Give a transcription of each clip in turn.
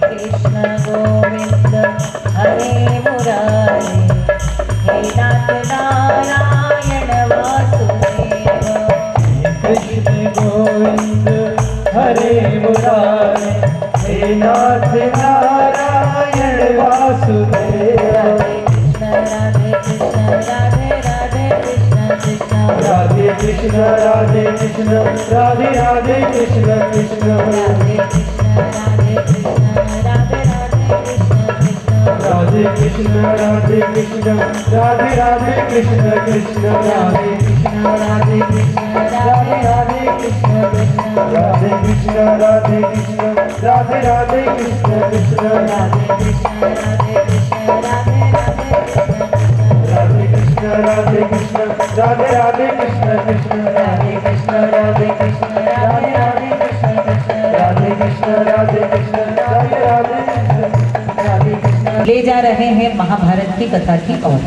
कृष्ण गोविंद हरे मुरारे, हे नाथ नारायण वासुदेव। कृष्ण गोविंद हरे मुरारे, हे नाथ नारायण वासुदेव। राधे कृष्ण राधे राधे कृष्ण कृष्ण, राधे कृष्ण राधे कृष्ण राधे राधे कृष्ण कृष्ण, राधे कृष्ण राधे कृष्ण राधे राधे कृष्ण कृष्ण, राधे कृष्ण राधे कृष्ण राधे राधे कृष्ण कृष्ण, राधे कृष्ण राधे कृष्ण राधे राधे कृष्ण कृष्ण, राधे कृष्ण राधे कृष्ण राधे राधे कृष्ण कृष्ण, राधे कृष्ण राधे कृष्ण राधे राधे कृष्ण कृष्ण, राधे कृष्ण राधे कृष्ण राधे कृष्ण राधे कृष्ण राधे राधे कृष्ण कृष्ण, राधे कृष्ण राधे कृष्ण राधे राधे कृष्ण, राधे कृष्ण। ले जा रहे हैं महाभारत की कथा की ओर।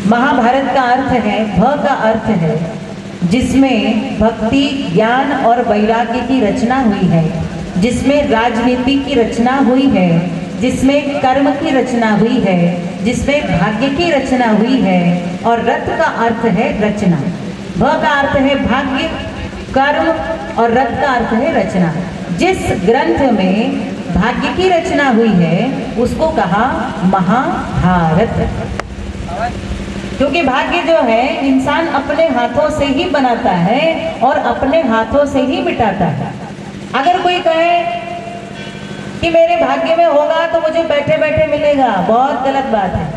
महाभारत का अर्थ है, भ का अर्थ है जिसमें भक्ति, ज्ञान और वैराग्य की रचना हुई है, जिसमें राजनीति की रचना हुई है, जिसमें कर्म की रचना हुई है, जिसमें भाग्य की रचना हुई है। और रथ का अर्थ है रचना। भ का अर्थ है भाग्य, कर्म और रथ का अर्थ है रचना। जिस ग्रंथ में भाग्य की रचना हुई है उसको कहा महाभारत। क्योंकि भाग्य जो है इंसान अपने हाथों से ही बनाता है और अपने हाथों से ही मिटाता है। अगर कोई कहे कि मेरे भाग्य में होगा तो मुझे बैठे बैठे मिलेगा, बहुत गलत बात है।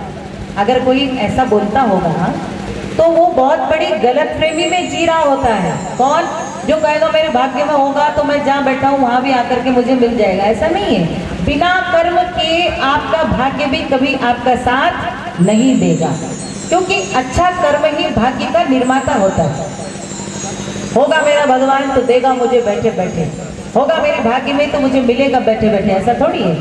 अगर कोई ऐसा बोलता होगा तो वो बहुत बड़ी गलतफहमी में जी रहा होता है। कौन? जो कहेगा मेरे भाग्य में होगा तो मैं जहाँ बैठा हूँ वहां भी आकर के मुझे मिल जाएगा। ऐसा नहीं है। बिना कर्म के आपका भाग्य भी कभी आपका साथ नहीं देगा, क्योंकि अच्छा कर्म ही भाग्य का निर्माता होता है। होगा मेरा भगवान तो देगा मुझे बैठे बैठे, होगा मेरे भाग्य में तो मुझे मिलेगा बैठे बैठे, ऐसा थोड़ी है।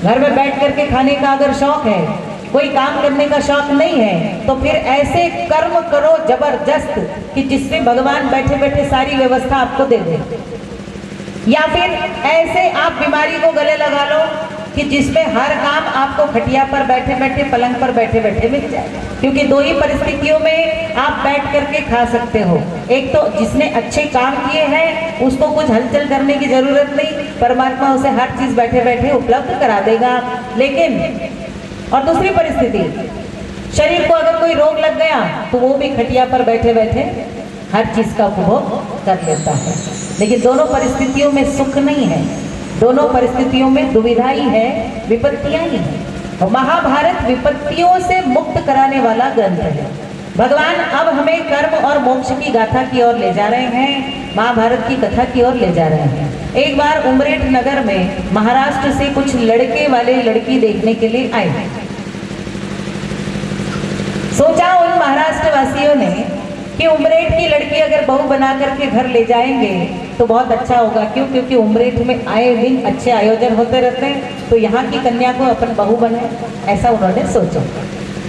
घर में बैठ करके खाने का अगर शौक है, कोई काम करने का शौक नहीं है, तो फिर ऐसे कर्म करो जबरदस्त कि जिससे भगवान बैठे बैठे सारी व्यवस्था आपको दे दे। या फिर ऐसे आप बीमारी को गले लगा लो कि जिसमें हर काम आपको खटिया पर बैठे बैठे, पलंग पर बैठे बैठे मिल जाए। क्योंकि दो ही परिस्थितियों में आप बैठ करके खा सकते हो। एक तो जिसने अच्छे काम किए हैं उसको कुछ हलचल करने की जरूरत नहीं, परमात्मा उसे हर चीज बैठे बैठे उपलब्ध करा देगा। लेकिन और दूसरी परिस्थिति, शरीर को अगर कोई रोग लग गया तो वो भी खटिया पर बैठे बैठे हर चीज का उपभोग कर लेता है। लेकिन दोनों परिस्थितियों में सुख नहीं है, दोनों परिस्थितियों में दुविधा ही है, विपत्तियां ही है। और महाभारत विपत्तियों से मुक्त कराने वाला ग्रंथ है। भगवान अब हमें कर्म और मोक्ष की गाथा की ओर ले जा रहे हैं, महाभारत की कथा की ओर ले जा रहे हैं। एक बार उमरेठ नगर में महाराष्ट्र से कुछ लड़के वाले लड़की देखने के लिए आए। सोचा उन महाराष्ट्र वासियों ने कि उमरेठ की लड़की अगर बहू बना करके घर ले जाएंगे तो बहुत अच्छा होगा। क्यों? क्योंकि उमरेठ में आए दिन अच्छे आयोजन होते रहते हैं, तो यहाँ की कन्या को अपन बहू बने, ऐसा उन्होंने सोचा।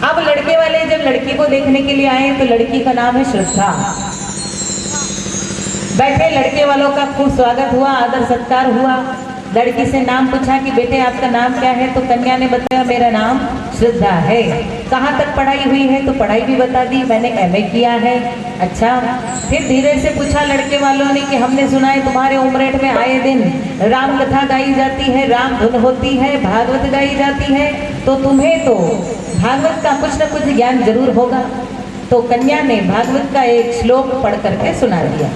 अब लड़के वाले जब लड़की को देखने के लिए आए तो लड़की का नाम है श्रद्धा। बैठे लड़के वालों का खूब स्वागत हुआ, आदर सत्कार हुआ। लड़की से नाम पूछा कि बेटे आपका नाम क्या है? तो कन्या ने बताया मेरा नाम श्रद्धा है। कहाँ तक पढ़ाई हुई है? तो पढ़ाई भी बता दी, मैंने एमए किया है। अच्छा। फिर धीरे से पूछा लड़के वालों ने कि हमने सुना है तुम्हारे उमरेठ में आए दिन राम कथा गाई जाती है, राम धुन होती है, भागवत गाई जाती है, तो तुम्हें तो भागवत का कुछ न कुछ ज्ञान जरूर होगा। तो कन्या ने भागवत का एक श्लोक पढ़ करके सुना दिया।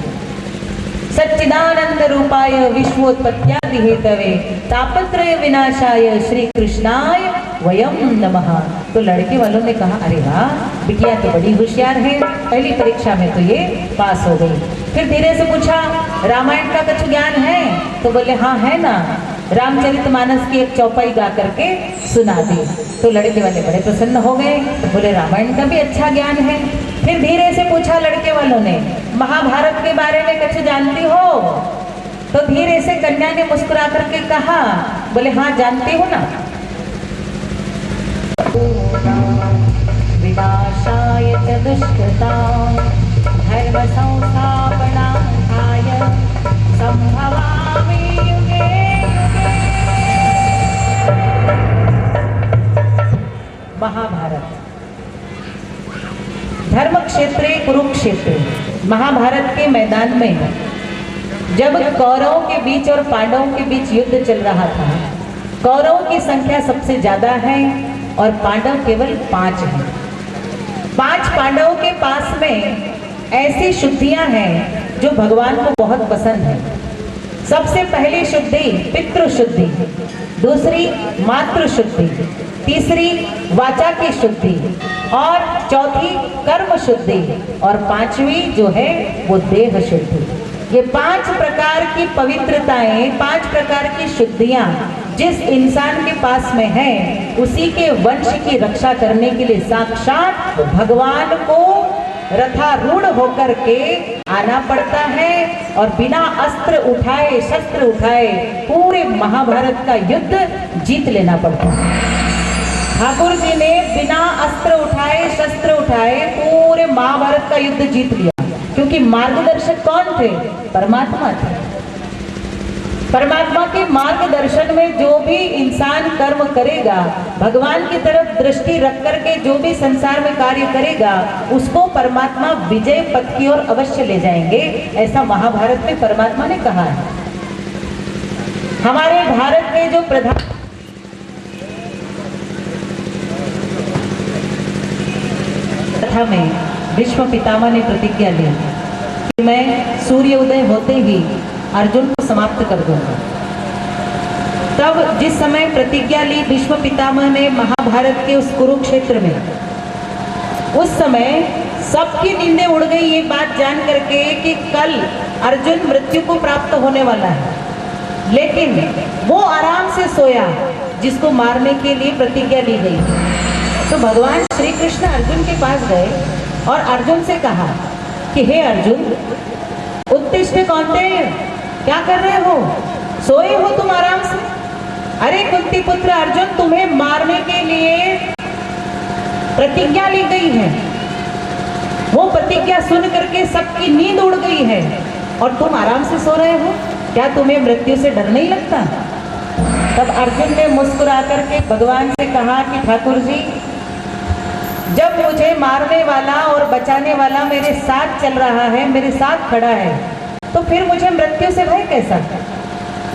सच्चिदानंद रूपाय विश्वोत्पत्त्यादि हेतवे तापत्रय विनाशाय श्री कृष्णाय वयम नमः। तो लड़के वालों ने कहा अरे वाह, बिटिया तो बड़ी होशियार है, पहली परीक्षा में तो ये पास हो गई। फिर धीरे से पूछा रामायण का कुछ ज्ञान है? तो बोले हाँ है ना, रामचरितमानस की एक चौपाई गा करके सुना दी। तो लड़के वाले बड़े प्रसन्न हो गए, बोले रामायण का भी अच्छा ज्ञान है। फिर धीरे से पूछा लड़के वालों ने महाभारत के बारे में कुछ जानती हो? तो धीरे से कन्या ने मुस्कुरा करके कहा, बोले हाँ जानती हूँ ना। विनाशाय च दुष्कृतां धर्म संस्थापनार्थाय संभवामि युगे युगे। महाभारत के मैदान में जब कौरवों के बीच और पांडवों के बीच युद्ध चल रहा था, कौरवों की संख्या सबसे ज्यादा है और पांडव केवल 5 हैं। 5 पांडवों के पास में ऐसी शुद्धियां हैं जो भगवान को बहुत पसंद है। सबसे पहली शुद्धि पितृ शुद्धि, दूसरी मातृ शुद्धि, तीसरी वाचा की शुद्धि और चौथी कर्म शुद्धि और 5वीं जो है वो देह शुद्धि। ये 5 प्रकार की पवित्रताएं, 5 प्रकार की शुद्धियां जिस इंसान के पास में है, उसी के वंश की रक्षा करने के लिए साक्षात भगवान को रथारूढ़ होकर के आना पड़ता है और बिना अस्त्र उठाए, शस्त्र उठाए पूरे महाभारत का युद्ध जीत लेना पड़ता है। ठाकुर जी ने बिना अस्त्र उठाए, शस्त्र उठाए पूरे महाभारत का युद्ध जीत लिया, क्योंकि मार्गदर्शक कौन थे? परमात्मा थे। परमात्मा के मार्गदर्शन में जो भी इंसान कर्म करेगा, भगवान की तरफ दृष्टि रख करके जो भी संसार में कार्य करेगा, उसको परमात्मा विजय पथ की ओर अवश्य ले जाएंगे। ऐसा महाभारत में परमात्मा ने कहा है। हमारे भारत के जो प्रधान कथा में भीष्म पितामह ने प्रतिज्ञा ली कि मैं सूर्य उदय होते ही अर्जुन को समाप्त कर दूंगा। तब जिस समय प्रतिज्ञा ली भीष्म पितामह ने महाभारत के उस कुरुक्षेत्र में, उस समय सबकी नींदें उड़ गई ये बात जान करके कि कल अर्जुन मृत्यु को प्राप्त होने वाला है, लेकिन वो आराम से सोया जिसको मारने के लिए प्रतिज्ञा ली गई। तो भगवान श्री कृष्ण अर्जुन के पास गए और अर्जुन से कहा कि हे अर्जुन, उत्तिष्ठ कौन्तेय, क्या कर रहे हो? सोए हो तुम आराम से? अरे कुंती पुत्र अर्जुन, तुम्हें मारने के लिए प्रतिज्ञा ली गई है। वो प्रतिज्ञा सुन करके सबकी नींद उड़ गई है और तुम आराम से सो रहे हो। क्या तुम्हें मृत्यु से डर नहीं लगता? तब अर्जुन ने मुस्कुरा करके भगवान से कहा कि ठाकुर जी, जब मुझे मारने वाला और बचाने वाला मेरे साथ चल रहा है, मेरे साथ खड़ा है, तो फिर मुझे मृत्यु से भय कैसा?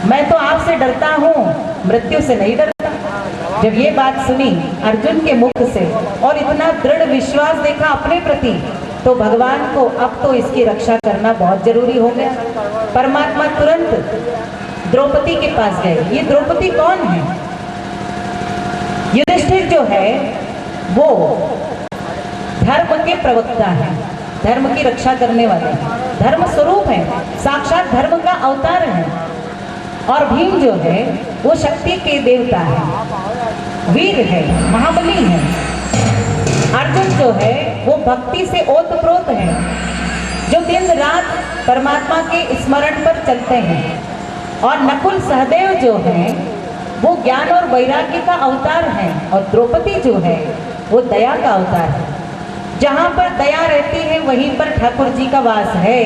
मैं तो आपसे डरता हूँ, मृत्यु से नहीं डरता। जब ये बात सुनी अर्जुन के मुख से और इतना दृढ़ विश्वास देखा अपने प्रति, तो भगवान को अब तो इसकी रक्षा करना बहुत जरूरी हो गया। परमात्मा तुरंत द्रौपदी के पास गए। ये द्रौपदी कौन है? युधिष्ठिर जो है वो धर्म के प्रवक्ता है, धर्म की रक्षा करने वाले, धर्म स्वरूप है, साक्षात धर्म का अवतार है। और भीम जो है वो शक्ति के देवता है, वीर है, महाबली है। अर्जुन जो है वो भक्ति से ओतप्रोत है, जो दिन रात परमात्मा के स्मरण पर चलते हैं। और नकुल सहदेव जो है वो ज्ञान और वैराग्य का अवतार है। और द्रौपदी जो है वो दया का अवतार है। जहाँ पर दया रहती है वहीं पर ठाकुर जी का वास है।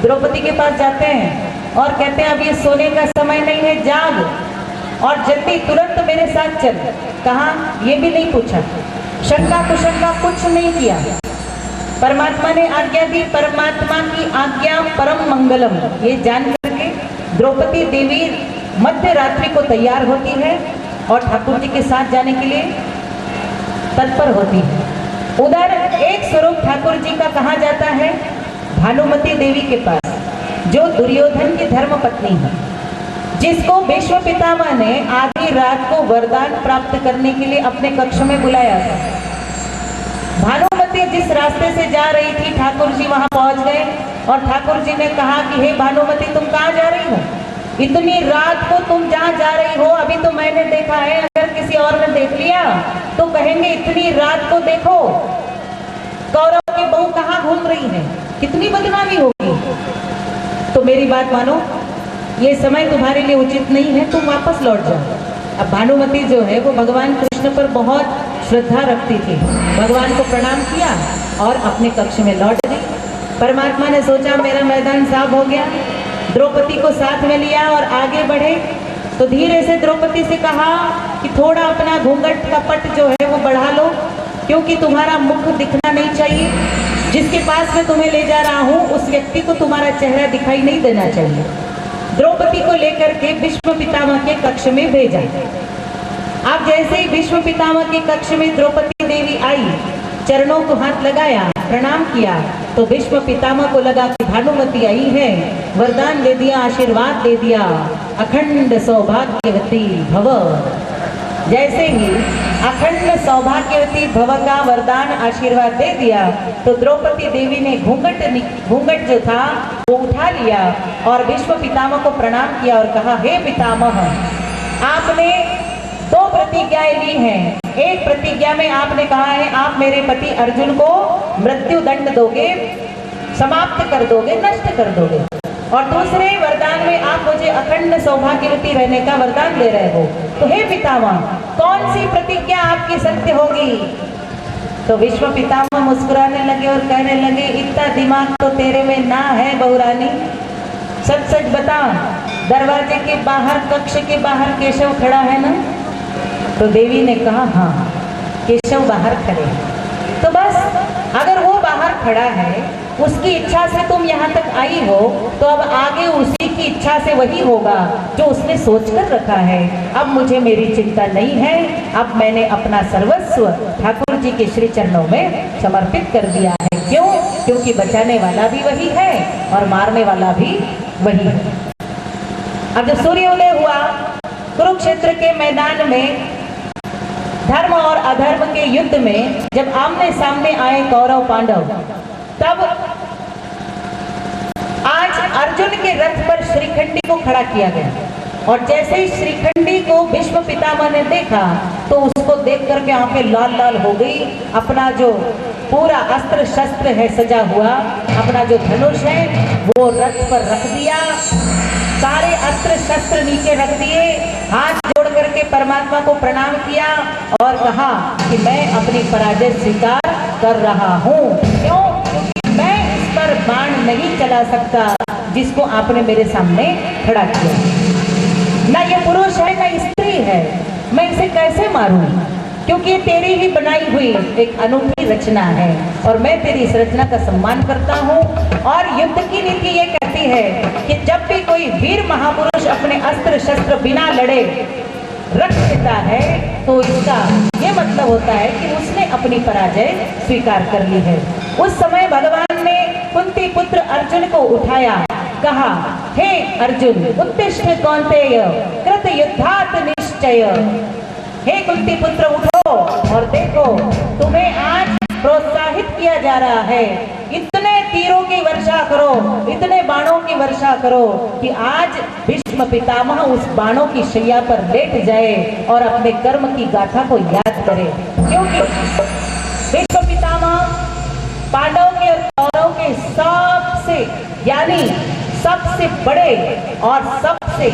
द्रौपदी के पास जाते हैं और कहते हैं अब ये सोने का समय नहीं है, जाग और जल्दी तुरंत मेरे साथ चल। कहाँ? ये भी नहीं पूछा, शंका कुशंका कुछ नहीं किया। परमात्मा ने आज्ञा दी, परमात्मा की आज्ञा परम मंगलम, ये जान करके द्रौपदी देवी मध्य रात्रि को तैयार होती है और ठाकुर जी के साथ जाने के लिए तत्पर होती है। उधर एक स्वरूप ठाकुर जी का कहा जाता है भानुमति देवी के पास, जो दुर्योधन की धर्म पत्नी है, जिसको भीष्म पितामह ने आधी रात को वरदान प्राप्त करने के लिए अपने कक्ष में बुलाया था। भानुमति जिस रास्ते से जा रही थी, ठाकुर जी वहां पहुंच गए और ठाकुर जी ने कहा कि हे भानुमति, तुम कहाँ जा रही हो? इतनी रात को तुम जहाँ जा रही हो, अभी तो मैंने देखा है, अगर किसी और ने देख लिया तो कहेंगे इतनी रात को देखो कौरव की बहू कहाँ घूम रही है, कितनी बदनामी होगी। तो मेरी बात मानो, ये समय तुम्हारे लिए उचित नहीं है, तुम वापस लौट जाओ। अब भानुमति जो है वो भगवान कृष्ण पर बहुत श्रद्धा रखती थी, भगवान को प्रणाम किया और अपने कक्ष में लौट गई। परमात्मा ने सोचा मेरा मैदान साफ हो गया, द्रौपदी को साथ में लिया और आगे बढ़े। तो धीरे से द्रौपदी से कहा कि थोड़ा अपना घूंघट का पट जो है वो बढ़ा लो, क्योंकि तुम्हारा मुख दिखना नहीं चाहिए। जिसके पास मैं तुम्हें ले जा रहा हूँ उस व्यक्ति को तुम्हारा चेहरा दिखाई नहीं देना चाहिए। द्रौपदी को लेकर के भीष्म पितामह के कक्ष में भेजा। अब जैसे ही भीष्म पितामह के कक्ष में द्रौपदी देवी आई, चरणों को हाथ लगाया, प्रणाम किया, तो भीष्म पितामह को लगा कि भानुमति आई है, वरदान दे दिया, आशीर्वाद दे दिया, अखंड सौभाग्यवती भव। जैसे ही अखंड सौभाग्यवती भव का वरदान आशीर्वाद दे दिया तो द्रौपदी देवी ने घूंघट जो था वो उठा लिया और भीष्म पितामह को प्रणाम किया और कहा, हे पितामह, आपने 2 प्रतिज्ञाएं ली हैं। एक प्रतिज्ञा में आपने कहा है आप मेरे पति अर्जुन को मृत्यु दंड दोगे, समाप्त कर दोगे, नष्ट कर दोगे, और दूसरे वरदान में आप मुझे अखंड सौभाग्यवती रहने का वरदान दे रहे हो। तो हे पितामह, कौन सी प्रतिज्ञा आपकी सत्य होगी? तो भीष्म पितामह मुस्कुराने लगे और कहने लगे, इतना दिमाग तो तेरे में ना है बहुरानी, सच सच बता, दरवाजे के बाहर, कक्ष के बाहर केशव खड़ा है ना? तो देवी ने कहा, हाँ, केशव बाहर खड़े हैं। तो बस अगर वो बाहर खड़ा है, उसकी इच्छा से तुम यहाँ तक आई हो, तो अब आगे उसी की इच्छा से वही होगा जो उसने सोच कर रखा है। अब मुझे मेरी चिंता नहीं है, अब मैंने अपना सर्वस्व ठाकुर जी के श्री चरणों में समर्पित कर दिया है। क्यों? क्योंकि बचाने वाला भी वही है और मारने वाला भी वही है। अब जब सूर्योदय हुआ, कुरुक्षेत्र के मैदान में धर्म और अधर्म के युद्ध में जब आमने सामने आए कौरव पांडव, तब आज अर्जुन के रथ पर श्रीखंडी को खड़ा किया गया और जैसे ही श्रीखंडी को भीष्म पितामह ने देखा तो उसको देख करके आंखें लाल लाल हो गई। अपना जो पूरा अस्त्र शस्त्र है सजा हुआ, अपना जो धनुष है वो रथ पर रख दिया, सारे अस्त्र शस्त्र नीचे रख दिए, हाथ जोड़ करके परमात्मा को प्रणाम किया और कहा कि मैं अपनी पराजय स्वीकार कर रहा हूँ। क्यों? क्योंकि मैं इस पर बाण नहीं चला सकता जिसको आपने मेरे सामने खड़ा किया। ना ये पुरुष है ना स्त्री है, मैं इसे कैसे मारूं? क्योंकि ये तेरी ही बनाई हुई एक अनूठी रचना है और मैं तेरी इस रचना का सम्मान करता हूँ। और युद्ध की नीति ये कहती है कि जब भी कोई वीर महापुरुष अपने अस्त्र शस्त्र बिना लड़े रख देता है तो इसका ये मतलब होता है कि उसने अपनी पराजय स्वीकार कर ली है। उस समय भगवान ने कुंती पुत्र अर्जुन को उठाया, कहा, हे अर्जुन, उत्तिष्ठ कौन्तेय, कृत युद्धात् निश्चय। हे कुंती पुत्र, उठो और देखो, तुम्हें आज प्रोत्साहित किया जा रहा है, इतने तीरों की वर्षा करो, इतने बाणों की वर्षा करो कि आज भीष्म पितामह उस बाणों की शैया पर लेट जाए और अपने कर्म की गाथा को याद करे। क्योंकि भीष्म पितामह पांडवों के और कौरवों के सबसे यानी सबसे बड़े और सबसे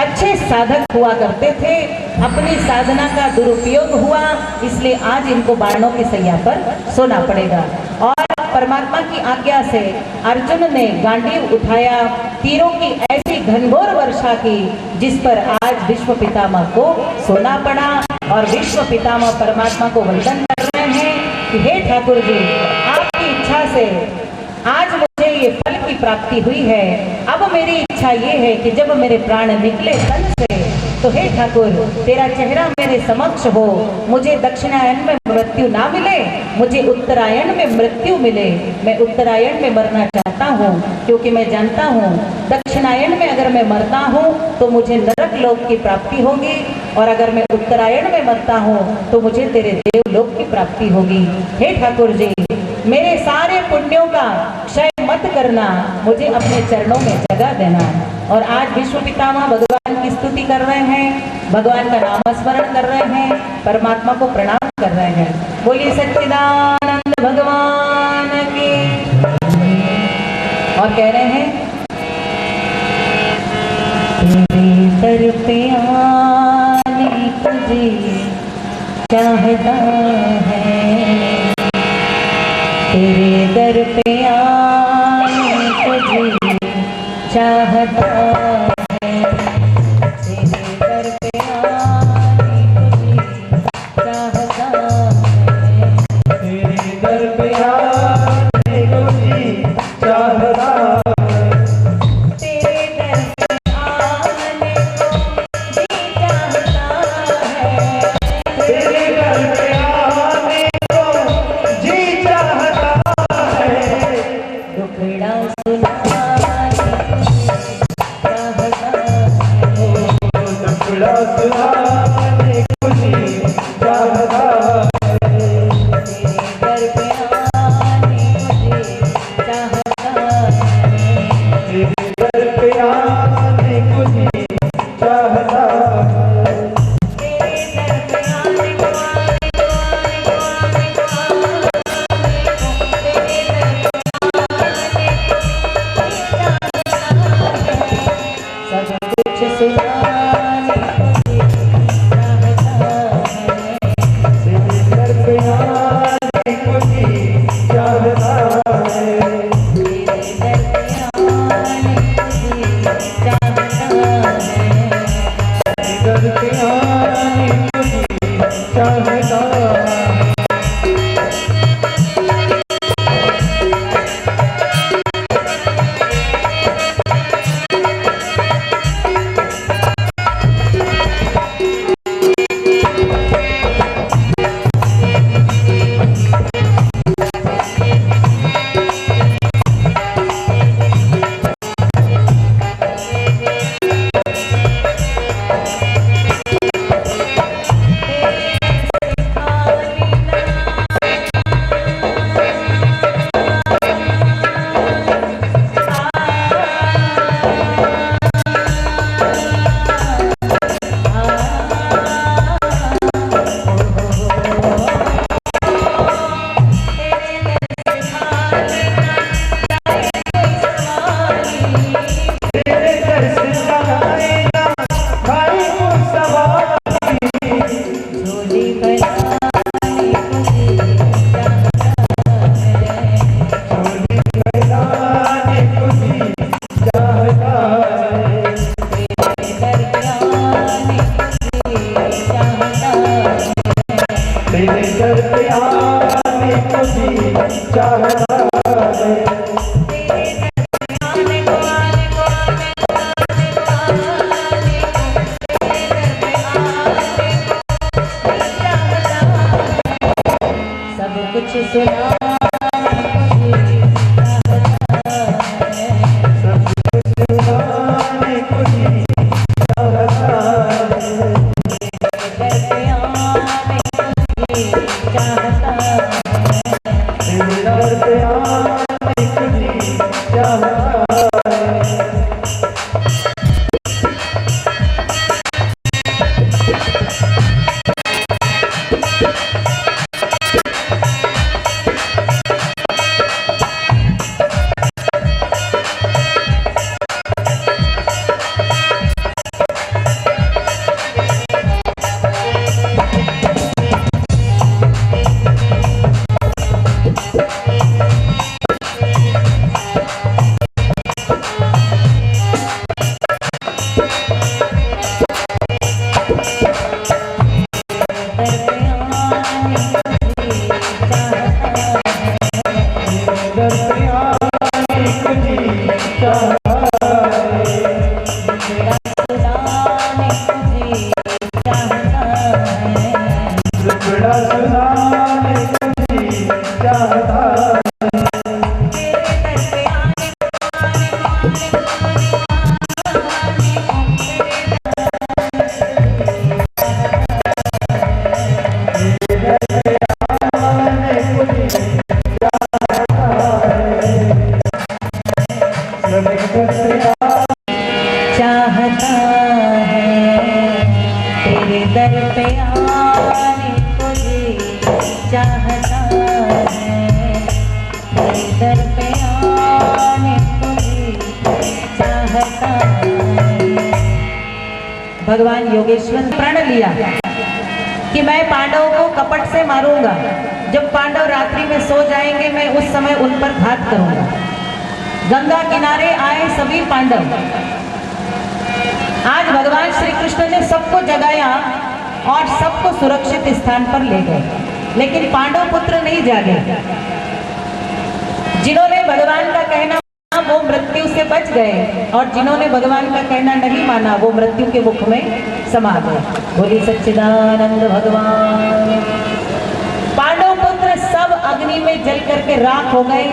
अच्छे साधक हुआ करते थे। अपनी साधना का दुरुपयोग हुआ, इसलिए आज इनको बाणों की सैया पर सोना पड़ेगा। और परमात्मा की आज्ञा से अर्जुन ने गांडीव उठाया, तीरों की ऐसी घनघोर वर्षा की जिस पर आज भीष्म पितामह को सोना पड़ा। और भीष्म पितामह परमात्मा को वंदन कर रहे हैं कि हे ठाकुर जी, आपकी इच्छा से आज मुझे ये फल की प्राप्ति हुई है। अब मेरी इच्छा ये है कि जब मेरे प्राण निकले तन से तो हे ठाकुर, तेरा चेहरा मेरे समक्ष हो, मुझे दक्षिणायन में मृत्यु ना मिले, मुझे उत्तरायण में मृत्यु मिले। मैं उत्तरायण में मरना चाहता हूँ क्योंकि मैं जानता हूँ दक्षिणायन में अगर मैं मरता हूँ तो मुझे नरक लोक की प्राप्ति होगी, और अगर मैं उत्तरायण में मरता हूँ तो मुझे तेरे देवलोक की प्राप्ति होगी। हे ठाकुर जी, मेरे सारे पुण्यों का क्षय मत करना, मुझे अपने चरणों में जगह देना। और आज विश्व पितामह भगवान की स्तुति कर रहे हैं, भगवान का नाम स्मरण कर रहे हैं, परमात्मा को प्रणाम कर रहे हैं। बोलिए सच्चिदानंद भगवान की। और कह रहे हैं, तेरे दर पे आने तुझे चाहता है, तेरे दर पे आने तुझे चाहता है, तेरे दर पे आने तुझे चाहता है, तेरे दर पे आने को जी चाहता तेरे दर पे आने को जी चाहता तेरे दर पे आने को सब कुछ सुनाने को जी चाहता है दर पे आने को जी चाहता है तेरे दर पे आने को जी चाहता है सब कुछ सुना आने को जी चाहता है तेरे दर पे आने को जी चाहता है दर पे आने को जी चाहता दुखड़ा सुनाने को जी चाहता आने को जी चाहता है तेरे दर पे आने को जी चाहता है तेरे दर पे आने को जी चाहता है। भगवान योगेश्वर ने प्रण लिया कि मैं पांडवों को कपट से मारूंगा। जब पांडव रात्रि में सो जाएंगे मैं उस समय उन पर घात करूंगा। गंगा किनारे आए सभी पांडव। आज भगवान श्री कृष्ण ने सबको जगाया और सबको सुरक्षित स्थान पर ले गए, लेकिन पांडव पुत्र नहीं जागे। जिन्होंने भगवान का कहना माना वो मृत्यु से बच गए और जिन्होंने भगवान का कहना नहीं माना वो मृत्यु के मुख में समा गए। बोली सच्चिदानंद भगवान। पांडव पुत्र सब अग्नि में जल करके राख हो गए।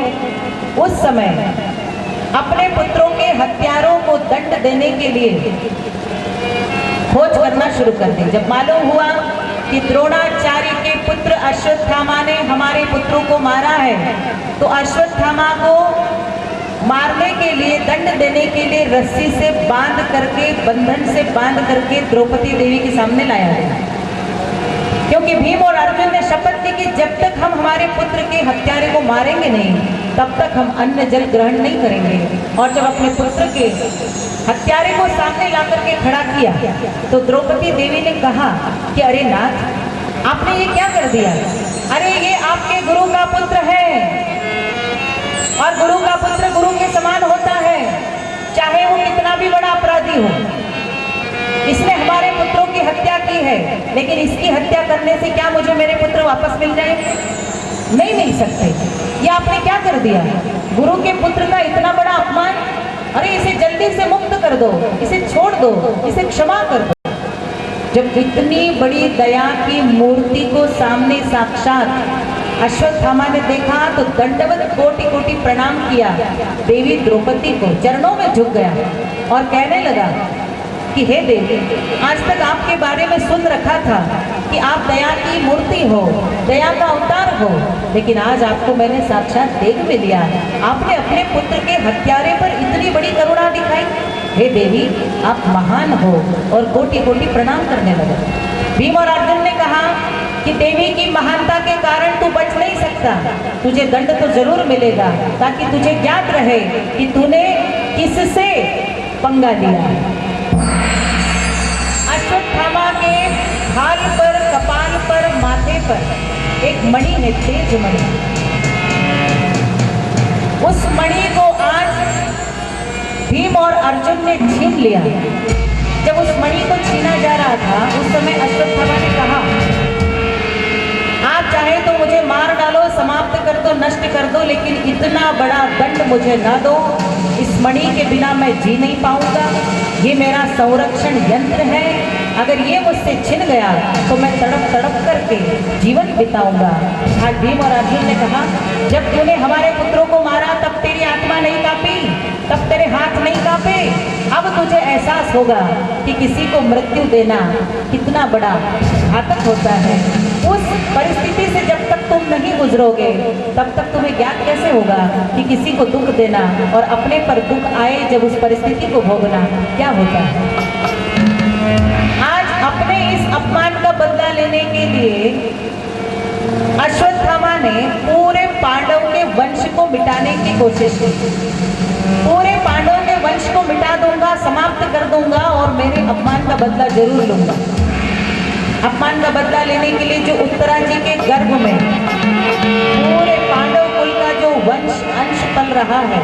उस समय अपने पुत्रों के हत्यारों को दंड देने के लिए खोज करना शुरू कर दी। जब मालूम हुआ कि द्रोणाचार्य के पुत्र अश्वत्थामा ने हमारे पुत्रों को मारा है, तो अश्वत्थामा को मारने के लिए, दंड देने के लिए रस्सी से बांध करके, बंधन से बांध करके द्रौपदी देवी के सामने लाया गया। क्योंकि भीम और अर्जुन ने शपथ ली कि जब तक हम हमारे पुत्र के हत्यारे को मारेंगे नहीं, तब तक हम अन्न जल ग्रहण नहीं करेंगे। और जब अपने पुत्र के हत्यारे को सामने ला करके खड़ा किया, तो द्रौपदी देवी ने कहा कि अरे नाथ, आपने ये क्या कर दिया? अरे ये आपके गुरु का पुत्र है, और गुरु का पुत्र गुरु के समान होता है, चाहे वो कितना भी बड़ा अपराधी हो। इसने हमारे पुत्रों की हत्या की है, लेकिन इसकी हत्या करने से क्या मुझे मेरे पुत्र वापस मिल जाएंगे? नहीं मिल सकते। ये आपने क्या कर दिया? गुरु के पुत्र का इतना बड़ा अपमान! अरे इसे जल्दी से मुक्त कर दो, इसे छोड़ दो, इसे क्षमा कर दो। जब इतनी बड़ी दया की मूर्ति को सामने साक्षात अश्वत्थामा ने देखा, तो दंडवत कोटि कोटि प्रणाम किया, देवी द्रौपदी को चरणों में झुक गया और कहने लगा कि हे देवी, आज तक आपके बारे में सुन रखा था कि आप दया की मूर्ति हो, दया का अवतार हो, लेकिन आज आपको मैंने साक्षात देख भी लिया। आपने अपने पुत्र के हत्यारे पर इतनी बड़ी करुणा दिखाई। हे देवी, आप महान हो, और कोटि कोटि प्रणाम करने लगे। भीम और अर्जुन ने कहा कि देवी की महानता के कारण तू बच नहीं सकता, तुझे दंड तो जरूर मिलेगा, ताकि तुझे ज्ञात रहे कि तूने किससे पंगा लिया। अश्वत्थामा के हाल पर, कपाल पर, माथे पर एक मणि है, तेज मणि। उस मणि को आज भीम और अर्जुन ने छीन लिया। जब उस मणि को छीना जा रहा था, उस समय अश्वत्थामा ने कहा, आप चाहे तो मुझे मार डालो, समाप्त कर दो, नष्ट कर दो, लेकिन इतना बड़ा दंड मुझे ना दो। इस मणि के बिना मैं जी नहीं पाऊंगा। ये मेरा संरक्षण यंत्र है, अगर ये मुझसे छिन गया तो मैं तड़प तड़प करके जीवन बिताऊंगा। आज भीम और अर्जुन ने कहा, जब तूने हमारे पुत्रों को मारा तब तेरी आत्मा नहीं कांपी, तब तेरे हाथ नहीं कांपे। अब तुझे एहसास होगा कि किसी को मृत्यु देना कितना बड़ा घातक होता है। उस परिस्थिति से जब तक तुम नहीं गुजरोगे, तब तक तुम्हें ज्ञात कैसे होगा कि किसी को दुख देना और अपने पर दुख आए जब उस परिस्थिति को भोगना क्या होता है। आज अपने इस अपमान का बदला लेने के लिए अश्वत्थामा ने पूरे पांडव के वंश को मिटाने की कोशिश की। पूरे पांडव के वंश को मिटा दूंगा, समाप्त कर दूंगा, और मेरे अपमान का बदला जरूर लूंगा। अपमान का बदला लेने के लिए जो उत्तरा जी के गर्भ में पूरे पांडव कुल का जो वंश अंश पल रहा है,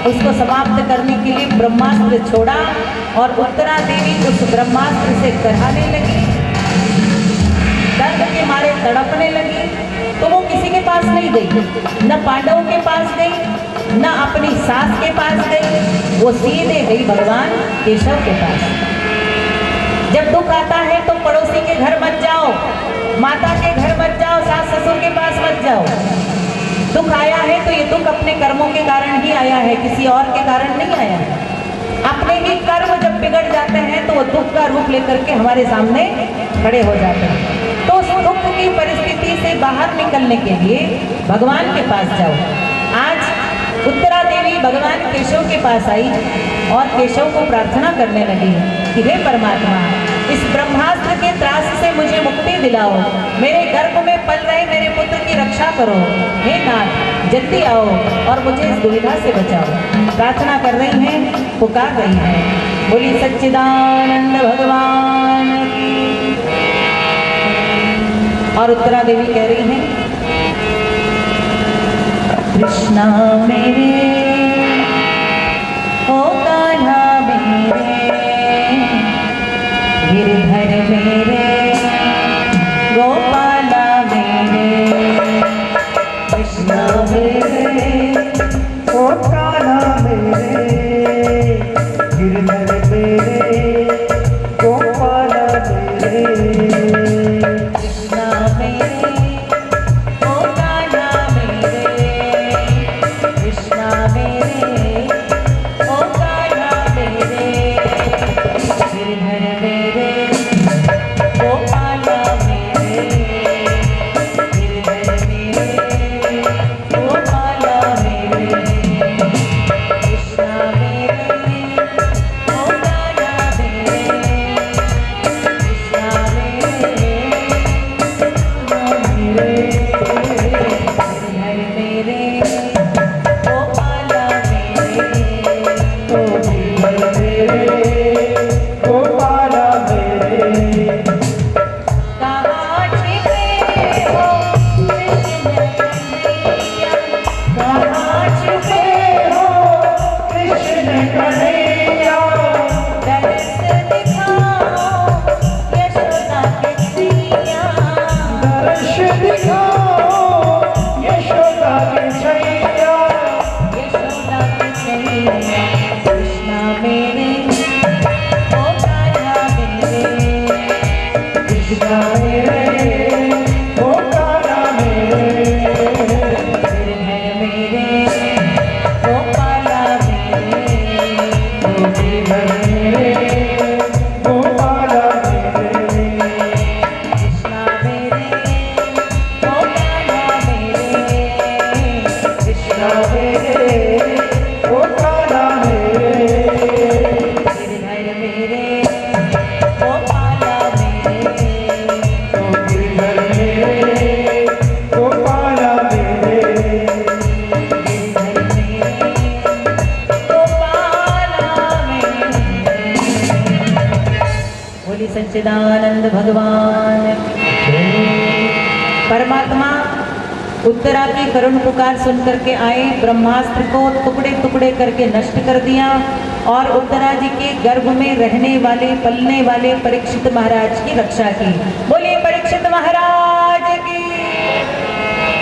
उसको समाप्त करने के लिए ब्रह्मास्त्र छोड़ा, और उत्तरा देवी उस ब्रह्मास्त्र से कराने लगी, दर्द के मारे तड़पने लगी। तो वो किसी के पास नहीं गई, न पांडवों के पास गई, न अपनी सास के पास गई, वो सीधे गई भगवान केशव के पास। जब दुख आता है तो पड़ोसी के घर मत जाओ, माता के घर मत जाओ, सास ससुर के पास मत जाओ। दुख आया है तो ये दुख अपने कर्मों के कारण ही आया है, किसी और के कारण नहीं आया है। अपने ही कर्म जब बिगड़ जाते हैं तो वो दुख का रूप लेकर के हमारे सामने खड़े हो जाते हैं। तो उस दुख की परिस्थिति से बाहर निकलने के लिए भगवान के पास जाओ। आज उत्तरा देवी भगवान केशव के पास आई और केशव को प्रार्थना करने लगी कि हे परमात्मा, इस ब्रह्मास्त्र के त्रास से मुझे मुक्ति दिलाओ, मेरे गर्भ में पल रहे मेरे पुत्र की रक्षा करो। हे नाथ, जल्दी आओ और मुझे इस दुविधा से बचाओ। प्रार्थना कर रही हैं, पुकार रही हैं। बोली सच्चिदानंद भगवान की। और उत्तरा देवी कह रही हैं, कृष्णा मेरे, ओ कान्हा मेरे, गिरधर मेरे, गोपाला मेरे, कृष्णा मेरे, ओ कान्हा मेरे, गिरधर मेरे, गोपाला मेरे। कृष्णा मेरे, ओ कान्हा मेरे, कृष्णा मेरे, कृष्ण कन्हैया दर्श दिखाओ यशोदा के छैया दर्श दिखाओ यशोदा के छैया यशोदा के छैया कृष्णा मेरे ओ कान्हा मेरे कृष्णा मेरे ओ कान्हा मेरे गिरधर मेरे ओ पाला मेरे ओ गिरधर मेरे ओ पाला मेरे कृष्णा मेरे ओ कान्हा मेरे कृष्णा मेरे ओ कान्हा मेरे गिरधर मेरे ओ पाला मेरे ओ गिरधर मेरे ओ पाला मेरे गिरधर मेरे ओ पाला मेरे। बोली सच्चिदानंद भगवान परमात्मा उत्तरा की करुण पुकार सुन करके आए, ब्रह्मास्त्र को टुकड़े टुकड़े करके नष्ट कर दिया और उत्तरा जी के गर्भ में रहने वाले पलने वाले परीक्षित महाराज की रक्षा की। बोलिए परीक्षित महाराज की।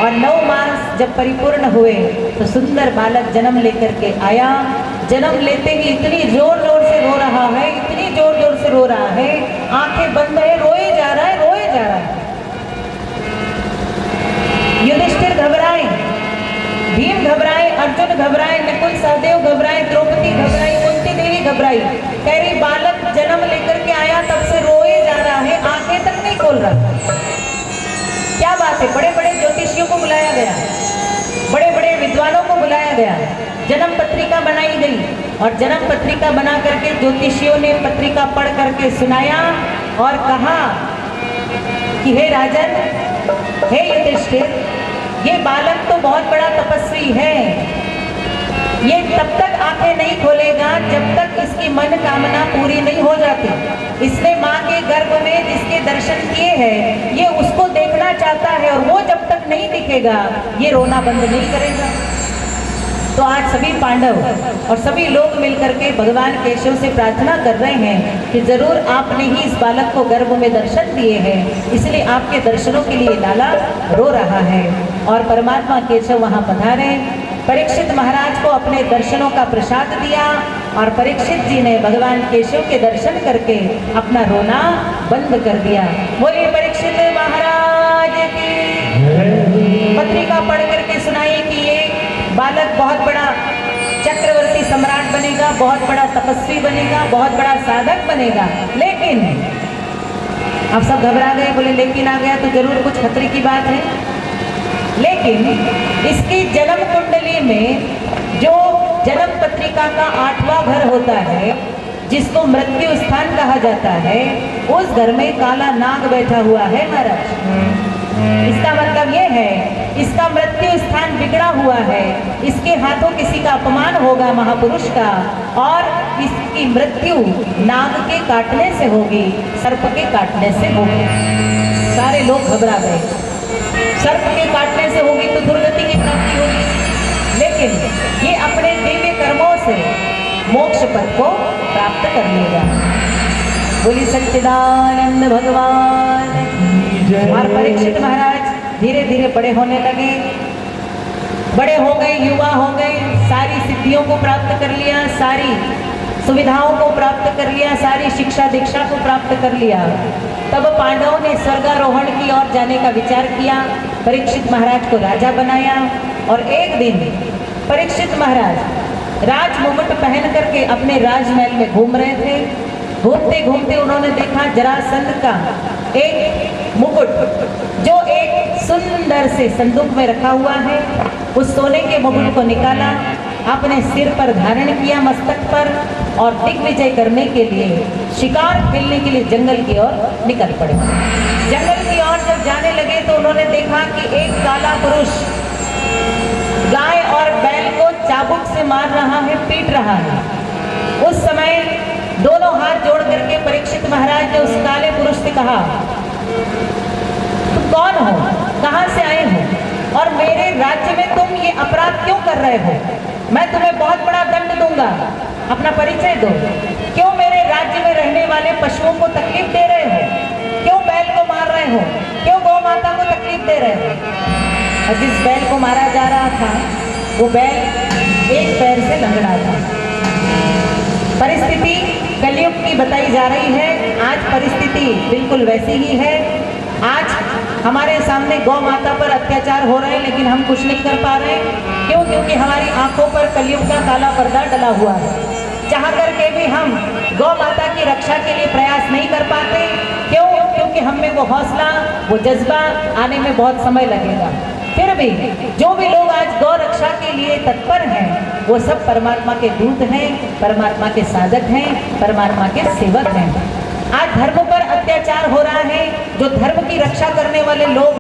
और 9 मास जब परिपूर्ण हुए तो सुंदर बालक जन्म लेकर के आया। जन्म लेते ही इतनी जोर जोर से रो रहा है, इतनी जोर जोर से रो रहा है, आंखें बंद है, रोए जा रहा है, रोए जा रहा है। युधिष्ठिर घबराए, भीम घबराए, अर्जुन घबराए, नकुल सहदेव घबराए, द्रौपदी घबराई, कुंती देवी घबराई। कह रही बालक जन्म लेकर के आया तब से रोए जा रहा है, आंखें तक नहीं खोल रहा। क्या बात है। बड़े बड़े ज्योतिषियों को बुलाया गया, बड़े बड़े विद्वानों को बुलाया गया, जन्म पत्रिका बनाई गई और जन्म पत्रिका बना करके ज्योतिषियों ने पत्रिका पढ़ करके सुनाया और कहा कि हे राजन, हे युधिष्ठिर, ये बालक तो बहुत बड़ा तपस्वी है। ये तब तक आंखें नहीं खोलेगा जब तक इसकी मन कामना पूरी नहीं हो जाती। इसने माँ के गर्भ में जिसके दर्शन किए हैं, ये उसको देखना चाहता है और वो जब तक नहीं दिखेगा ये रोना बंद नहीं करेगा। तो आज सभी पांडव और सभी लोग मिलकर के भगवान केशव से प्रार्थना कर रहे हैं कि जरूर आपने ही इस बालक को गर्भ में दर्शन दिए हैं, इसलिए आपके दर्शनों के लिए लाला रो रहा है। और परमात्मा केशव वहां पधारे, परीक्षित महाराज को अपने दर्शनों का प्रसाद दिया और परीक्षित जी ने भगवान केशव के दर्शन करके अपना रोना बंद कर दिया। बोलिए परीक्षित महाराज की। पत्रिका पढ़ करके सुनाई कि ये बालक बहुत बड़ा चक्रवर्ती सम्राट बनेगा, बहुत बड़ा तपस्वी बनेगा, बहुत बड़ा साधक बनेगा। लेकिन आप सब घबरा गए, बोले लेकिन आ गया तो जरूर कुछ खतरे की बात है। लेकिन इसकी जन्म कुंडली में जो जन्म पत्रिका का 8वां घर होता है, जिसको मृत्यु स्थान कहा जाता है, उस घर में काला नाग बैठा हुआ है महाराज। इसका मतलब ये है इसका मृत्यु स्थान बिगड़ा हुआ है, इसके हाथों किसी का अपमान होगा महापुरुष का और इसकी मृत्यु नाग के काटने से होगी, सर्प के काटने से होगी। सारे लोग घबरा गए। सर्प के काटने से होगी तो दुर्गति की प्राप्ति होगी, लेकिन ये अपने दिव्य कर्मों से मोक्ष पद को प्राप्त कर लेगा। बोली सच्चिदानंद भगवान। और परीक्षित महाराज धीरे धीरे बड़े होने लगे, बड़े हो गए, युवा हो गए, सारी सिद्धियों को प्राप्त कर लिया, सारी सुविधाओं को प्राप्त कर लिया, सारी शिक्षा दीक्षा को प्राप्त कर लिया। तब पांडवों ने स्वर्गारोहण की ओर जाने का विचार किया, परीक्षित महाराज को राजा बनाया। और एक दिन परीक्षित महाराज राज मुकुट पहन करके अपने राजमहल में घूम रहे थे। घूमते घूमते उन्होंने देखा जरासंध का एक मुकुट जो एक सुंदर से संदूक में रखा हुआ है। उस सोने के मुकुट को निकाला, अपने सिर पर धारण किया, मस्तक पर, और दिग्विजय करने के लिए, शिकार खेलने के लिए जंगल की ओर निकल पड़े। जंगल की ओर जब जाने लगे तो उन्होंने देखा कि एक काला पुरुष गाय और बैल को चाबुक से मार रहा है, पीट रहा है। उस समय दोनों हाथ जोड़ करके परीक्षित महाराज ने उस काले पुरुष से कहा, तुम कौन हो, कहां से आए हो और मेरे राज्य में तुम ये अपराध क्यों कर रहे हो? मैं तुम्हें बहुत बड़ा दंड दूंगा, अपना परिचय दो। क्यों मेरे राज्य में रहने वाले पशुओं को तकलीफ दे रहे हो? क्यों बैल को मार रहे हो? क्यों गौ माता को तकलीफ दे रहे हो? और जिस बैल को मारा जा रहा था वो बैल एक पैर से लंगड़ा था। परिस्थिति कलयुग की बताई जा रही है। आज परिस्थिति बिल्कुल वैसी ही है। आज हमारे सामने गौ माता पर अत्याचार हो रहे हैं, लेकिन हम कुछ नहीं कर पा रहे। क्यों? क्योंकि हमारी आंखों पर कलयुग का काला पर्दा डला हुआ है। चाह करके भी हम गौ माता की रक्षा के लिए प्रयास नहीं कर पाते। क्यों? क्योंकि हम में वो हौसला, वो जज्बा आने में बहुत समय लगेगा। फिर भी जो भी लोग आज गौ रक्षा के लिए तत्पर हैं, वो सब परमात्मा के दूत हैं, परमात्मा के साधक हैं, परमात्मा के सेवक हैं। आज धर्म पर अत्याचार हो रहा है। जो धर्म की रक्षा करने वाले लोग